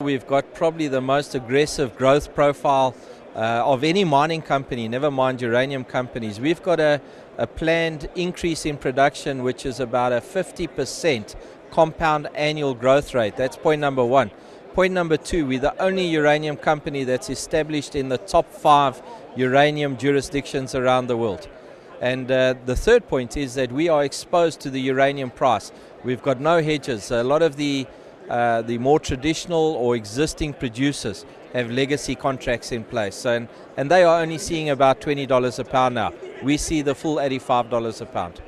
We've got probably the most aggressive growth profile of any mining company, never mind uranium companies. We've got a planned increase in production which is about a 50% compound annual growth rate. That's point number one. Point number two, we're the only uranium company that's established in the top 5 uranium jurisdictions around the world. And the third point is that we are exposed to the uranium price. We've got no hedges. A lot of the more traditional or existing producers have legacy contracts in place. And they are only seeing about $20 a pound now. We see the full $85 a pound.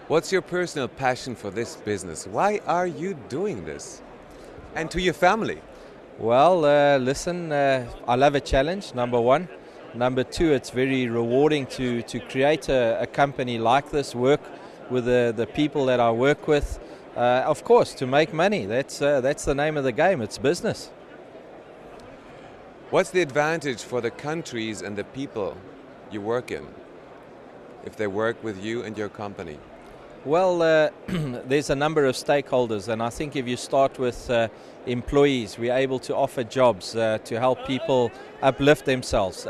What's your personal passion for this business? Why are you doing this? And to your family? Well, listen, I love a challenge, number one. Number two, it's very rewarding to create a company like this, work with the people that I work with. Of course, to make money. That's the name of the game. It's business. What's the advantage for the countries and the people you work in if they work with you and your company? Well, there's a number of stakeholders, and I think if you start with employees, we're able to offer jobs to help people uplift themselves.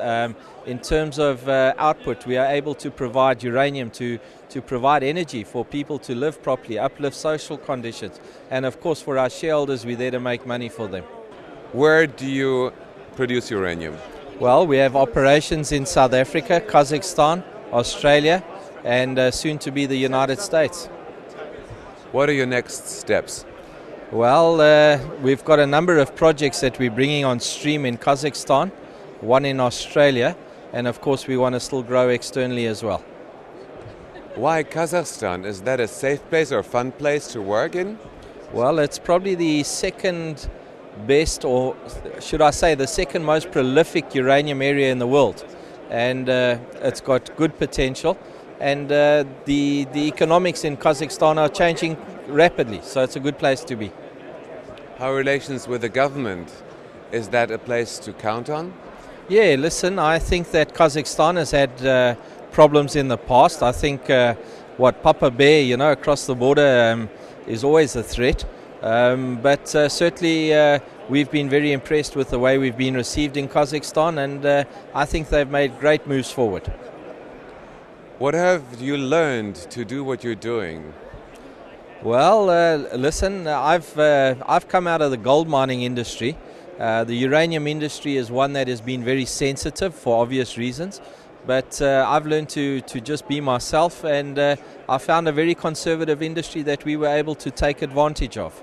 In terms of output, we are able to provide uranium to provide energy for people to live properly, uplift social conditions, and of course for our shareholders, we're there to make money for them. Where do you produce uranium? Well, we have operations in South Africa, Kazakhstan, Australia, and soon to be the United States. What are your next steps? Well, we've got a number of projects that we're bringing on stream in Kazakhstan, one in Australia, and of course we want to still grow externally as well. Why Kazakhstan? Is that a safe place or a fun place to work in? Well, it's probably the second best, or should I say the second most prolific uranium area in the world, and it's got good potential. And the economics in Kazakhstan are changing rapidly, so it's a good place to be. How are relations with the government? Is that a place to count on? Yeah, listen, I think that Kazakhstan has had problems in the past. I think Papa Bear, across the border is always a threat. But certainly we've been very impressed with the way we've been received in Kazakhstan, and I think they've made great moves forward. What have you learned to do what you're doing? Well, listen, I've come out of the gold mining industry. The uranium industry is one that has been very sensitive for obvious reasons. But I've learned to just be myself, and I found a very conservative industry that we were able to take advantage of.